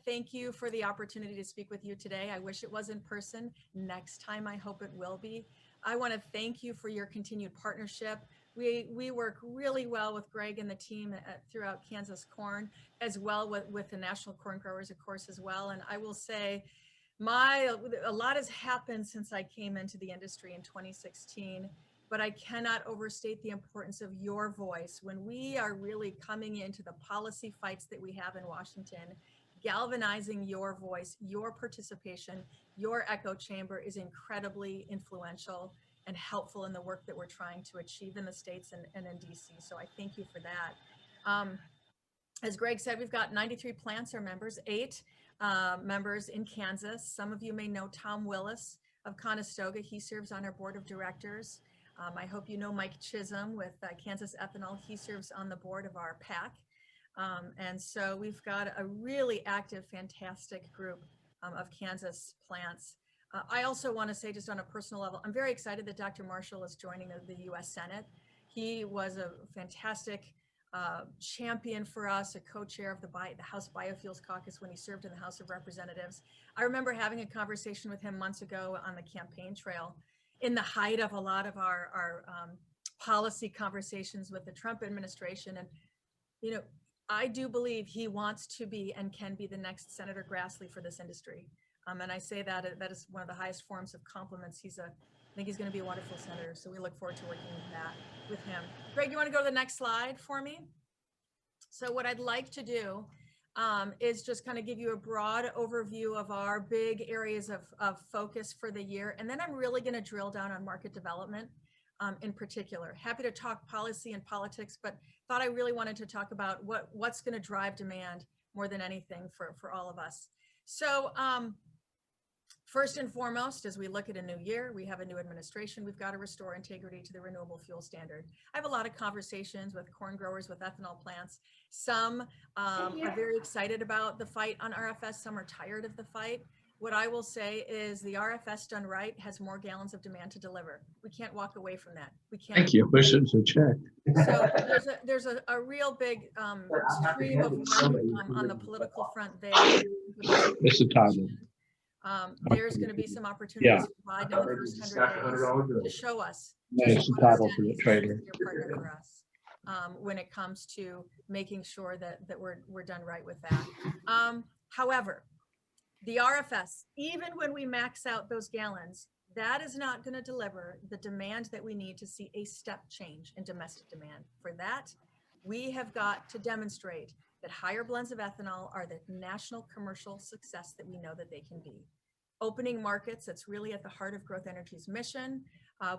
thank you for the opportunity to speak with you today. I wish it was in person. Next time, I hope it will be. I want to thank you for your continued partnership. We work really well with Greg and the team throughout Kansas Corn, as well with the National Corn Growers, of course, as well. And I will say, a lot has happened since I came into the industry in 2016, but I cannot overstate the importance of your voice when we are really coming into the policy fights that we have in Washington. Galvanizing your voice, your participation, your echo chamber is incredibly influential and helpful in the work that we're trying to achieve in the states and in DC. So I thank you for that. As Greg said, we've got 93 plants are members, 8 members in Kansas. Some of you may know Tom Willis of Conestoga. He serves on our board of directors. I hope you know Mike Chisholm with Kansas Ethanol. He serves on the board of our PAC. And so we've got a really active, fantastic group of Kansas plants. I also want to say, just on a personal level, I'm very excited that Dr. Marshall is joining the US Senate. He was a fantastic champion for us, a co-chair of the House Biofuels Caucus when he served in the House of Representatives. I remember having a conversation with him months ago on the campaign trail in the height of a lot of our policy conversations with the Trump administration. And, you know, I do believe he wants to be and can be the next Senator Grassley for this industry. And I say that is one of the highest forms of compliments. I think he's going to be a wonderful senator. So we look forward to working with him. Greg, you want to go to the next slide for me? So what I'd like to do is just kind of give you a broad overview of our big areas of focus for the year. And then I'm really going to drill down on market development in particular. Happy to talk policy and politics, but thought I really wanted to talk about what's going to drive demand more than anything for all of us. So first and foremost, as we look at a new year, we have a new administration. We've got to restore integrity to the renewable fuel standard. I have a lot of conversations with corn growers, with ethanol plants. Some are very excited about the fight on RFS. Some are tired of the fight. What I will say is the RFS done right has more gallons of demand to deliver. We can't walk away from that. We can't. Thank you. Wish it was a check. So there's a real big stream of work on the political front there. It's a title. There's going to be some opportunities to provide in the first 100 days to show us. It's the title for the trader. Your partner for us when it comes to making sure that we're done right with that. However, the RFS, even when we max out those gallons, that is not going to deliver the demand that we need to see a step change in domestic demand. For that, we have got to demonstrate that higher blends of ethanol are the national commercial success that we know that they can be. Opening markets, that's really at the heart of Growth Energy's mission.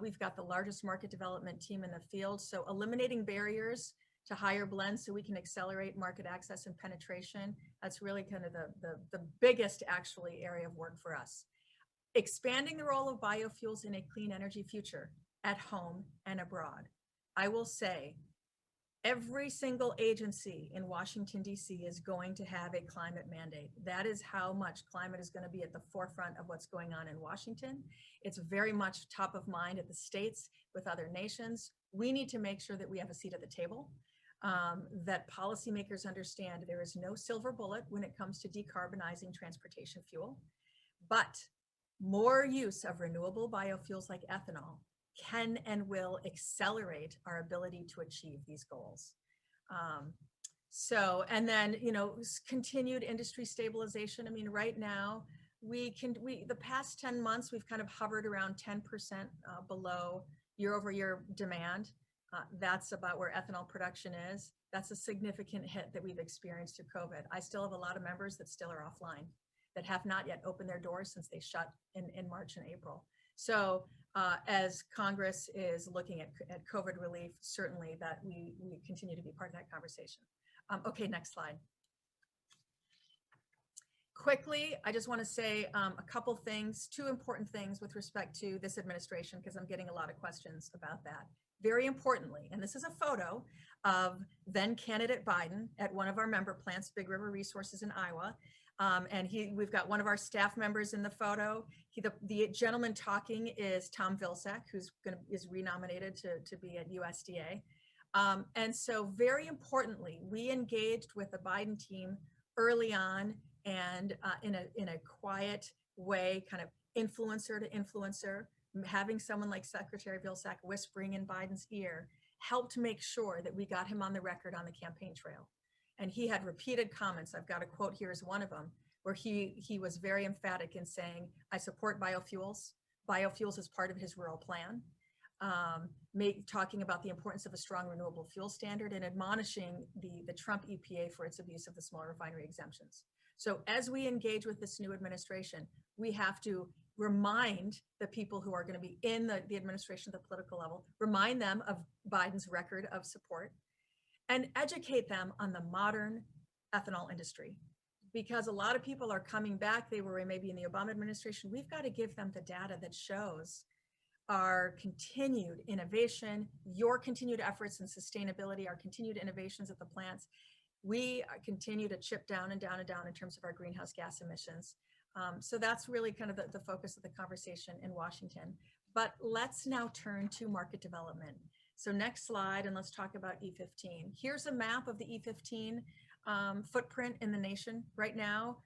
We've got the largest market development team in the field. So eliminating barriers to higher blends so we can accelerate market access and penetration. That's really kind of the biggest actually area of work for us. Expanding the role of biofuels in a clean energy future at home and abroad. I will say every single agency in Washington, D.C. is going to have a climate mandate. That is how much climate is going to be at the forefront of what's going on in Washington. It's very much top of mind at the states with other nations. We need to make sure that we have a seat at the table. That policymakers understand there is no silver bullet when it comes to decarbonizing transportation fuel, but more use of renewable biofuels like ethanol can and will accelerate our ability to achieve these goals. And then, continued industry stabilization. I mean, right now, the past 10 months, we've kind of hovered around 10% below year-over-year demand. That's about where ethanol production is. That's a significant hit that we've experienced through COVID. I still have a lot of members that still are offline, that have not yet opened their doors since they shut in March and April. So as Congress is looking at COVID relief, certainly that we continue to be part of that conversation. Okay, next slide. Quickly, I just want to say a couple things, 2 important things with respect to this administration, because I'm getting a lot of questions about that. Very importantly, and this is a photo of then candidate Biden at one of our member plants, Big River Resources in Iowa. We've got one of our staff members in the photo. The gentleman talking is Tom Vilsack, is renominated to be at USDA. And so very importantly, we engaged with the Biden team early on and in a quiet way, kind of influencer to influencer, having someone like Secretary Vilsack whispering in Biden's ear helped make sure that we got him on the record on the campaign trail. And he had repeated comments. I've got a quote here as one of them, where he was very emphatic in saying, I support biofuels. Biofuels is part of his rural plan. Talking about the importance of a strong renewable fuel standard and admonishing the Trump EPA for its abuse of the small refinery exemptions. So as we engage with this new administration, we have to remind the people who are going to be in the administration at the political level, remind them of Biden's record of support, and educate them on the modern ethanol industry. Because a lot of people are coming back, they were maybe in the Obama administration. We've got to give them the data that shows our continued innovation, your continued efforts in sustainability, our continued innovations at the plants. We continue to chip down and down and down in terms of our greenhouse gas emissions. So that's really kind of the focus of the conversation in Washington. But let's now turn to market development. So next slide, and let's talk about E15. Here's a map of the E15 footprint in the nation. Right now,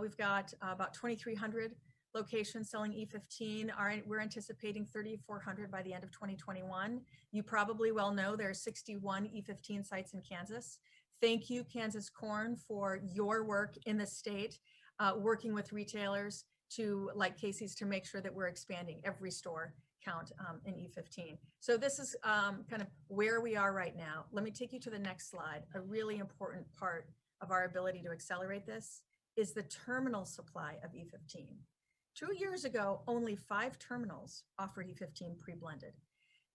we've got about 2,300 locations selling E15. We're anticipating 3,400 by the end of 2021. You probably well know there are 61 E15 sites in Kansas. Thank you, Kansas Corn, for your work in the state, working with retailers like Casey's to make sure that we're expanding every store count in E15. So this is kind of where we are right now. Let me take you to the next slide. A really important part of our ability to accelerate this is the terminal supply of E15. 2 years ago, only 5 terminals offered E15 pre-blended.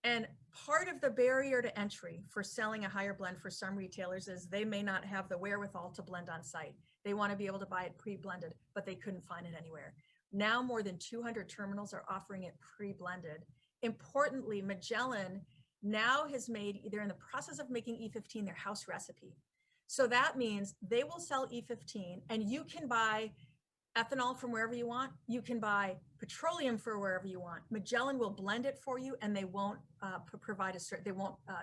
And part of the barrier to entry for selling a higher blend for some retailers is they may not have the wherewithal to blend on site. They want to be able to buy it pre-blended, but they couldn't find it anywhere. Now more than 200 terminals are offering it pre-blended. Importantly, Magellan now they're in the process of making E15 their house recipe. So that means they will sell E15 and you can buy ethanol from wherever you want. You can buy petroleum for wherever you want. Magellan will blend it for you and they won't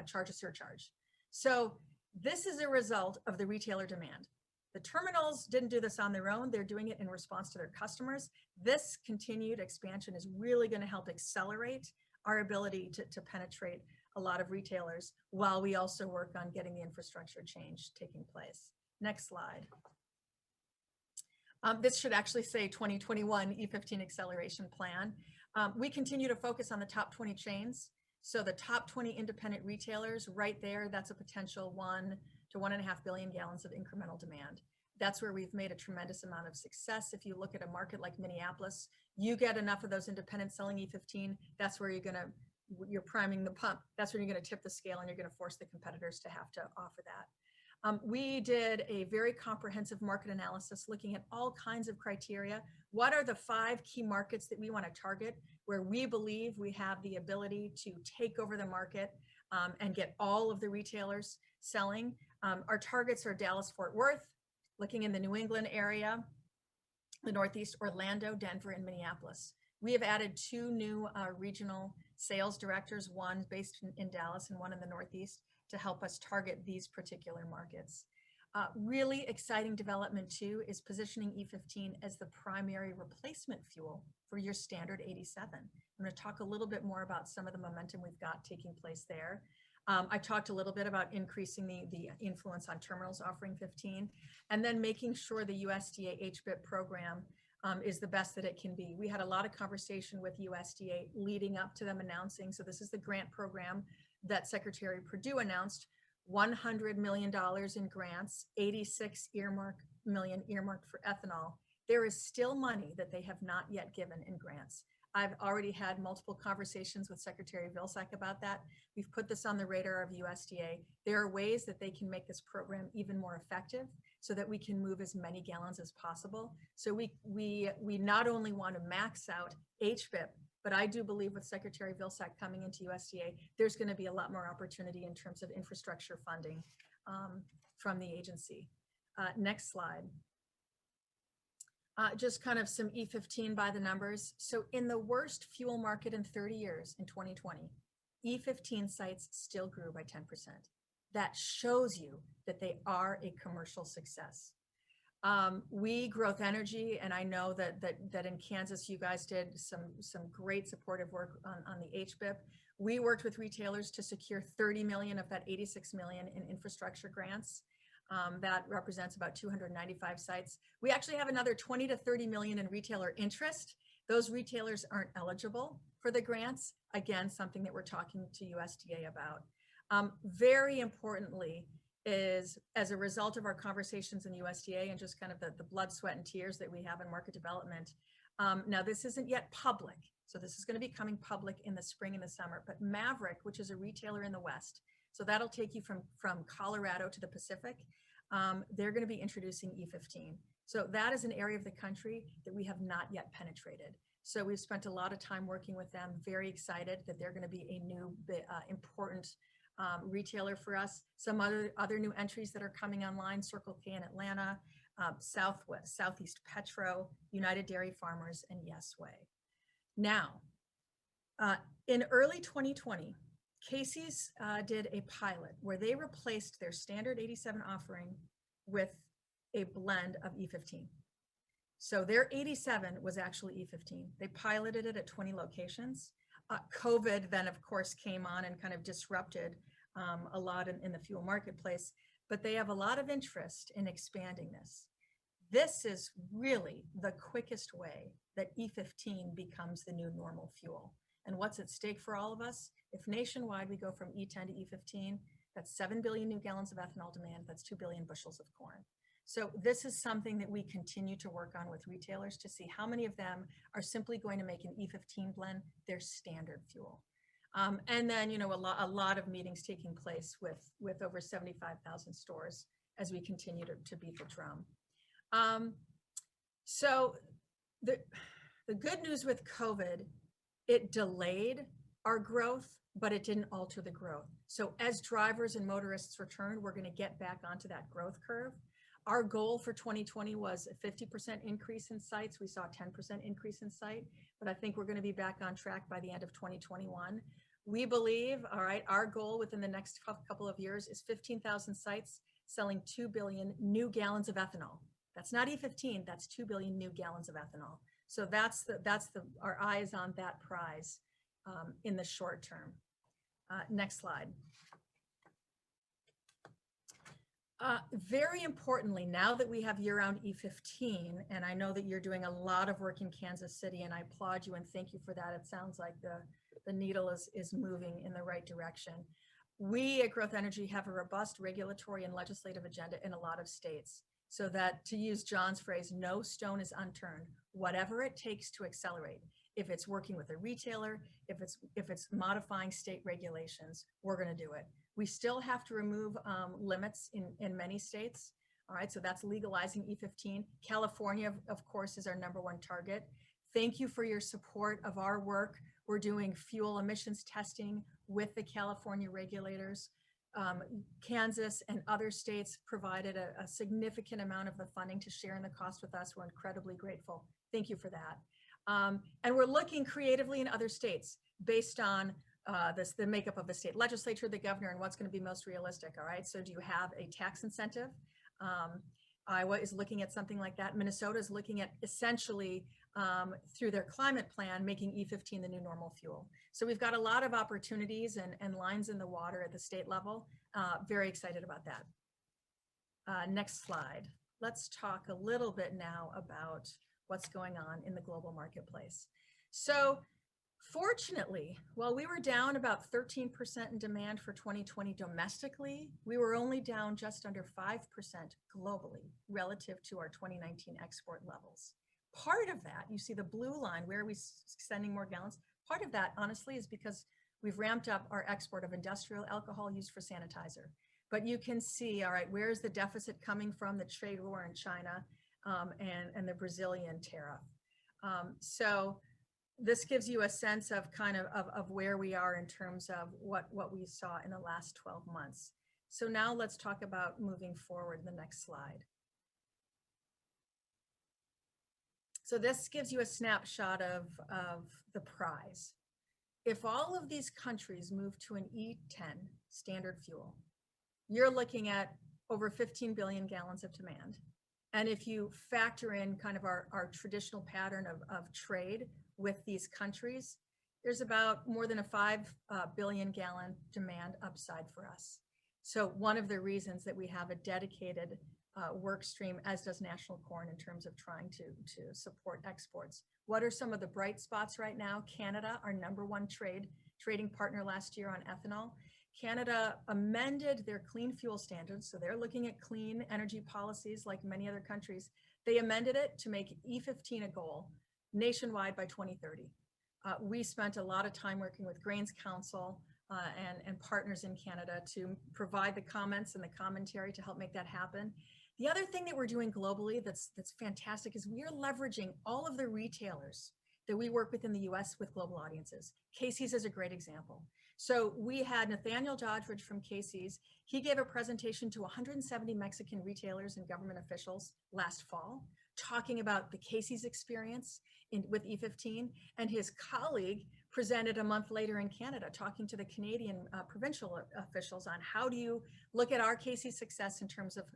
charge a surcharge. So this is a result of the retailer demand. The terminals didn't do this on their own. They're doing it in response to their customers. This continued expansion is really going to help accelerate our ability to penetrate a lot of retailers while we also work on getting the infrastructure change taking place. Next slide. This should actually say 2021 E15 acceleration plan. We continue to focus on the top 20 chains. So the top 20 independent retailers right there, that's a potential 1 to 1.5 billion gallons of incremental demand. That's where we've made a tremendous amount of success. If you look at a market like Minneapolis, you get enough of those independents selling E15, that's where you're priming the pump. That's when you're going to tip the scale and you're going to force the competitors to have to offer that. We did a very comprehensive market analysis looking at all kinds of criteria. What are the 5 key markets that we want to target where we believe we have the ability to take over the market and get all of the retailers selling? Our targets are Dallas-Fort Worth, looking in the New England area, the Northeast, Orlando, Denver, and Minneapolis. We have added 2 new regional sales directors, one based in Dallas and one in the Northeast, to help us target these particular markets. Really exciting development too is positioning E15 as the primary replacement fuel for your standard 87. I'm going to talk a little bit more about some of the momentum we've got taking place there. I talked a little bit about increasing the influence on terminals offering 15, and then making sure the USDA HBIP program is the best that it can be. We had a lot of conversation with USDA leading up to them announcing, so this is the grant program that Secretary Perdue announced, $100 million in grants, 86 million earmarked for ethanol. There is still money that they have not yet given in grants. I've already had multiple conversations with Secretary Vilsack about that. We've put this on the radar of USDA. There are ways that they can make this program even more effective so that we can move as many gallons as possible. So we not only want to max out HBIP, but I do believe with Secretary Vilsack coming into USDA, there's going to be a lot more opportunity in terms of infrastructure funding from the agency. Next slide. Just kind of some E15 by the numbers. So in the worst fuel market in 30 years, in 2020, E15 sites still grew by 10%. That shows you that they are a commercial success. We Growth Energy, and I know that in Kansas, you guys did some great supportive work on the HBIP. We worked with retailers to secure 30 million of that 86 million in infrastructure grants. That represents about 295 sites. We actually have another 20 to 30 million in retailer interest. Those retailers aren't eligible for the grants. Again, something that we're talking to USDA about. Very importantly, is as a result of our conversations in USDA and just kind of the blood, sweat, and tears that we have in market development. Now, this isn't yet public, so this is going to be coming public in the spring and the summer, but Maverick, which is a retailer in the West, so that'll take you from Colorado to the Pacific, they're going to be introducing E15. So that is an area of the country that we have not yet penetrated. So we've spent a lot of time working with them, very excited that they're going to be a new, important retailer for us. Some other new entries that are coming online: Circle K in Atlanta, Southeast Petro, United Dairy Farmers, and Yesway. Now, in early 2020, Casey's did a pilot where they replaced their standard 87 offering with a blend of E15. So their 87 was actually E15. They piloted it at 20 locations. COVID then, of course, came on and kind of disrupted a lot in the fuel marketplace, but they have a lot of interest in expanding this. This is really the quickest way that E15 becomes the new normal fuel. And what's at stake for all of us? If nationwide we go from E10 to E15, that's 7 billion new gallons of ethanol demand, that's 2 billion bushels of corn. So this is something that we continue to work on with retailers to see how many of them are simply going to make an E15 blend their standard fuel. And then, you know, a lot of meetings taking place with over 75,000 stores as we continue to beat the drum. So the good news with COVID, it delayed our growth, but it didn't alter the growth. So as drivers and motorists return, we're going to get back onto that growth curve. Our goal for 2020 was a 50% increase in sites. We saw a 10% increase in site, but I think we're going to be back on track by the end of 2021. We believe, all right, our goal within the next couple of years is 15,000 sites selling 2 billion new gallons of ethanol. That's not E15, that's 2 billion new gallons of ethanol. So our eye is on that prize in the short term. Next slide. Very importantly, now that we have year-round E15, and I know that you're doing a lot of work in Kansas City, and I applaud you and thank you for that. It sounds like the needle is moving in the right direction. We at Growth Energy have a robust regulatory and legislative agenda in a lot of states, so that, to use John's phrase, no stone is unturned. Whatever it takes to accelerate, if it's working with a retailer, if it's modifying state regulations, we're going to do it. We still have to remove limits in many states. All right, so that's legalizing E15. California, of course, is our #1 target. Thank you for your support of our work. We're doing fuel emissions testing with the California regulators. Kansas and other states provided a significant amount of the funding to share in the cost with us. We're incredibly grateful. Thank you for that. And we're looking creatively in other states based on the makeup of the state legislature, the governor, and what's going to be most realistic. All right, so do you have a tax incentive? Iowa is looking at something like that. Minnesota is looking at essentially through their climate plan, making E15 the new normal fuel. So we've got a lot of opportunities and lines in the water at the state level. Very excited about that. Next slide. Let's talk a little bit now about what's going on in the global marketplace. So fortunately, while we were down about 13% in demand for 2020 domestically, we were only down just under 5% globally relative to our 2019 export levels. Part of that, you see the blue line, where are we sending more gallons? Part of that, honestly, is because we've ramped up our export of industrial alcohol used for sanitizer. But you can see, all right, where's the deficit coming from? The trade war in China and the Brazilian tariff. So this gives you a sense of kind of where we are in terms of what we saw in the last 12 months. So now let's talk about moving forward. The next slide. So this gives you a snapshot of the prize. If all of these countries move to an E10 standard fuel, you're looking at over 15 billion gallons of demand. And if you factor in kind of our traditional pattern of trade with these countries, there's about more than a 5 billion gallon demand upside for us. So one of the reasons that we have a dedicated work stream, as does National Corn, in terms of trying to support exports. What are some of the bright spots right now? Canada, our #1 trading partner last year on ethanol. Canada amended their clean fuel standards, so they're looking at clean energy policies like many other countries. They amended it to make E15 a goal nationwide by 2030. We spent a lot of time working with Grains Council and partners in Canada to provide the comments and the commentary to help make that happen. The other thing that we're doing globally that's fantastic is we are leveraging all of the retailers that we work with in the US with global audiences. Casey's is a great example. So we had Nathaniel Doddridge from Casey's. He gave a presentation to 170 Mexican retailers and government officials last fall, talking about the Casey's experience with E15, and his colleague presented a month later in Canada, talking to the Canadian provincial officials on how do you look at our Casey's success in terms of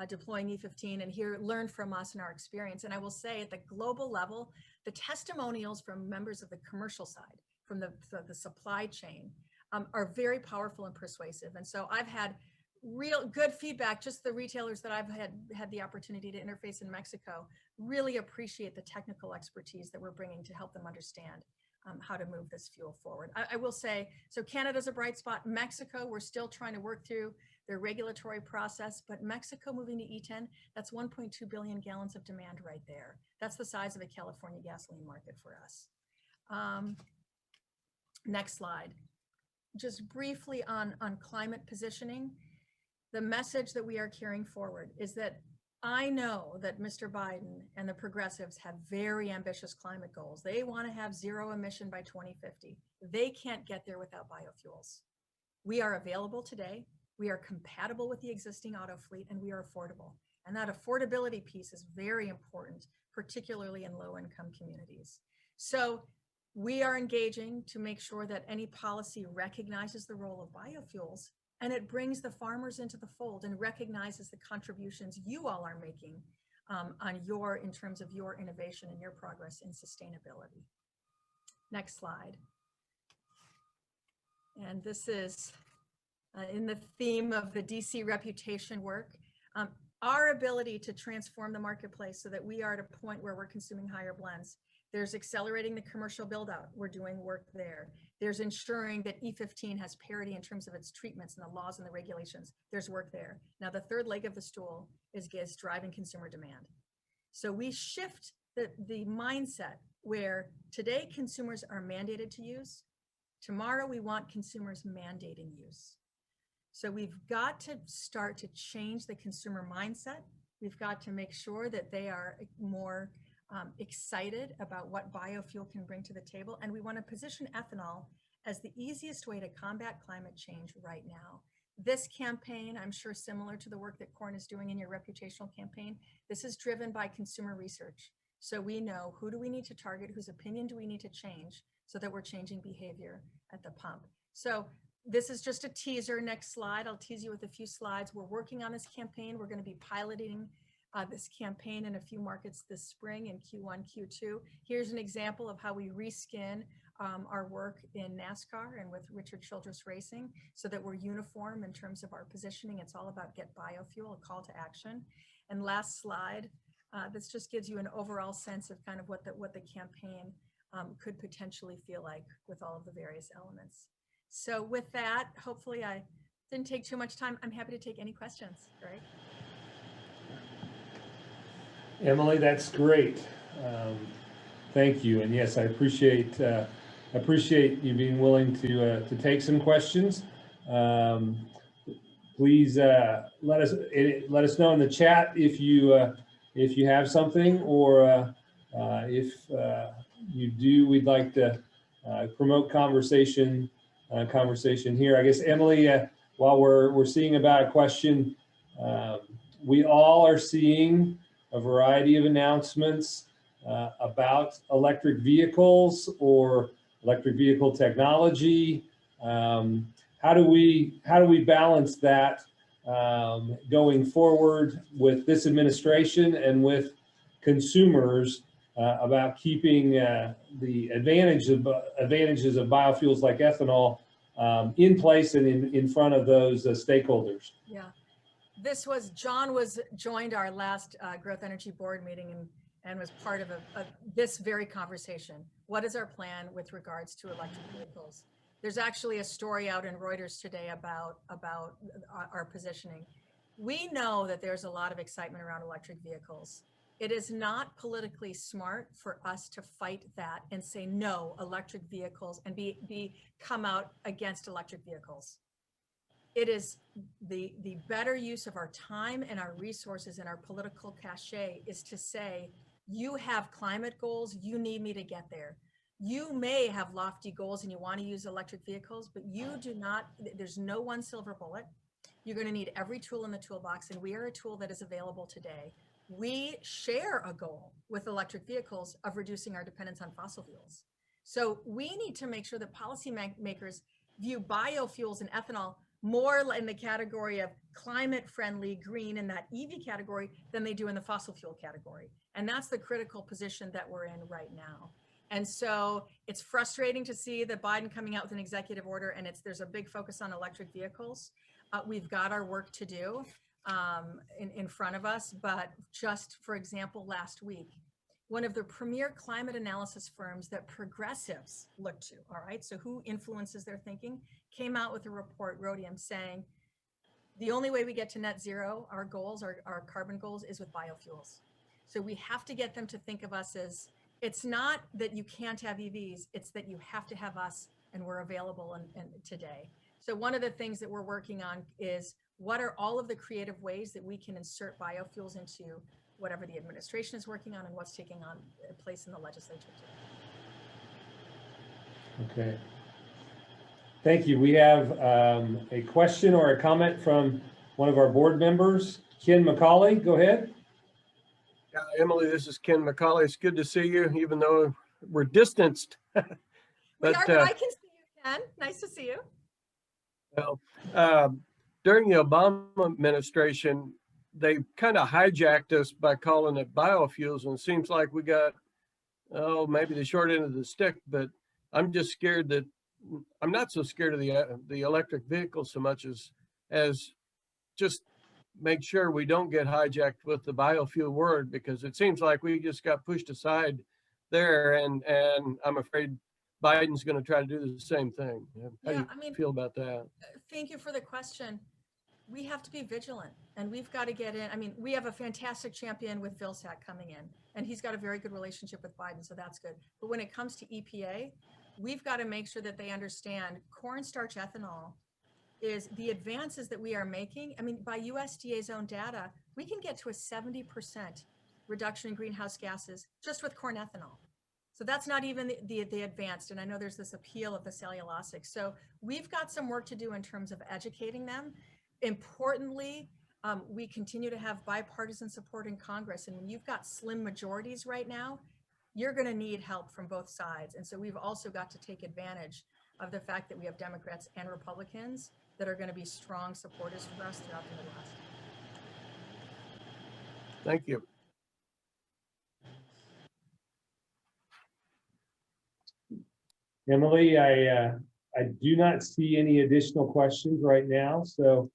deploying E15 and learn from us and our experience. And I will say at the global level, the testimonials from members of the commercial side, from the supply chain, are very powerful and persuasive. And so I've had real good feedback. Just the retailers that I've had the opportunity to interface in Mexico really appreciate the technical expertise that we're bringing to help them understand how to move this fuel forward. I will say, so Canada's a bright spot. Mexico, we're still trying to work through their regulatory process, but Mexico moving to E10, that's 1.2 billion gallons of demand right there. That's the size of a California gasoline market for us. Next slide. Just briefly on climate positioning, the message that we are carrying forward is that I know that Mr. Biden and the progressives have very ambitious climate goals. They want to have zero emission by 2050. They can't get there without biofuels. We are available today. We are compatible with the existing auto fleet, and we are affordable. And that affordability piece is very important, particularly in low-income communities. So we are engaging to make sure that any policy recognizes the role of biofuels, and it brings the farmers into the fold and recognizes the contributions you all are making in terms of your innovation and your progress in sustainability. Next slide. And this is in the theme of the DC reputation work, our ability to transform the marketplace so that we are at a point where we're consuming higher blends. There's accelerating the commercial build out. We're doing work there. There's ensuring that E15 has parity in terms of its treatments and the laws and the regulations. There's work there. Now, the third leg of the stool is driving consumer demand. So we shift the mindset where today consumers are mandated to use. Tomorrow, we want consumers mandating use. So we've got to start to change the consumer mindset. We've got to make sure that they are more excited about what biofuel can bring to the table. And we want to position ethanol as the easiest way to combat climate change right now. This campaign, I'm sure similar to the work that Corn is doing in your reputational campaign, this is driven by consumer research. So we know who do we need to target, whose opinion do we need to change so that we're changing behavior at the pump. So this is just a teaser. Next slide. I'll tease you with a few slides. We're working on this campaign. We're going to be piloting this campaign in a few markets this spring in Q1, Q2. Here's an example of how we reskin our work in NASCAR and with Richard Childress Racing so that we're uniform in terms of our positioning. It's all about get biofuel, a call to action. And last slide, this just gives you an overall sense of kind of what the campaign could potentially feel like with all of the various elements. So with that, hopefully I didn't take too much time. I'm happy to take any questions, Greg. Emily, that's great. Thank you. And yes, I appreciate you being willing to take some questions. Please let us know in the chat if you have something, or if you do, we'd like to promote conversation here. I guess, Emily, while we're seeing about a question, we all are seeing a variety of announcements about electric vehicles or electric vehicle technology. How do we balance that going forward with this administration and with consumers about keeping the advantages of biofuels like ethanol in place and in front of those stakeholders. Yeah. John joined our last Growth Energy Board meeting and was part of this very conversation. What is our plan with regards to electric vehicles? There's actually a story out in Reuters today about our positioning. We know that there's a lot of excitement around electric vehicles. It is not politically smart for us to fight that and say no electric vehicles and come out against electric vehicles. It is the better use of our time and our resources and our political cachet is to say, you have climate goals, you need me to get there. You may have lofty goals and you want to use electric vehicles, but you do not, there's no one silver bullet. You're going to need every tool in the toolbox, and we are a tool that is available today. We share a goal with electric vehicles of reducing our dependence on fossil fuels. So we need to make sure that policymakers view biofuels and ethanol more in the category of climate friendly, green, in that EV category than they do in the fossil fuel category. And that's the critical position that we're in right now. And so it's frustrating to see that Biden coming out with an executive order and there's a big focus on electric vehicles. We've got our work to do in front of us. But just for example, last week, one of the premier climate analysis firms that progressives look to, all right, so who influences their thinking, came out with a report, Rhodium, saying the only way we get to net zero, our goals, our carbon goals, is with biofuels. So we have to get them to think of us as, it's not that you can't have EVs, it's that you have to have us and we're available and today. So one of the things that we're working on is what are all of the creative ways that we can insert biofuels into whatever the administration is working on and what's taking on place in the legislature today. Okay. Thank you. We have a question or a comment from one of our board members, Ken McCauley. Go ahead. Yeah, Emily, this is Ken McCauley. It's good to see you, even though we're distanced. But I can see you, Ken. Nice to see you. Well, during the Obama administration, they kind of hijacked us by calling it biofuels, and it seems like we got, maybe the short end of the stick. But I'm just scared that I'm not so scared of the electric vehicles so much as just make sure we don't get hijacked with the biofuel word, because it seems like we just got pushed aside there, and I'm afraid Biden's going to try to do the same thing. How do you feel about that? Thank you for the question. We have to be vigilant, and we've got to get in. I mean, we have a fantastic champion with Vilsack coming in, and he's got a very good relationship with Biden, so that's good. But when it comes to EPA, we've got to make sure that they understand cornstarch ethanol is the advances that we are making. I mean, by USDA's own data, we can get to a 70% reduction in greenhouse gases just with corn ethanol. So that's not even the advanced. And I know there's this appeal of the cellulosic. So we've got some work to do in terms of educating them. Importantly, we continue to have bipartisan support in Congress. And when you've got slim majorities right now, you're going to need help from both sides. And so we've also got to take advantage of the fact that we have Democrats and Republicans that are going to be strong supporters for us throughout the Midwest. Thank you. Emily, I do not see any additional questions right now. So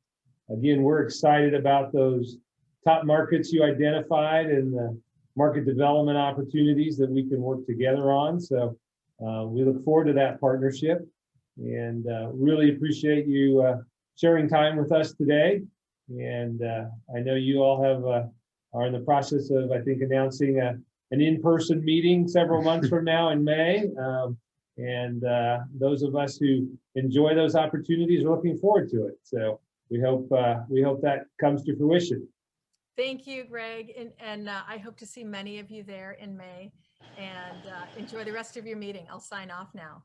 again, we're excited about those top markets you identified and the market development opportunities that we can work together on. So we look forward to that partnership, and really appreciate you sharing time with us today. And I know you all are in the process of, I think, announcing an in-person meeting several months from now in May. And those of us who enjoy those opportunities are looking forward to it. So we hope that comes to fruition. Thank you, Greg. And I hope to see many of you there in May, and enjoy the rest of your meeting. I'll sign off now.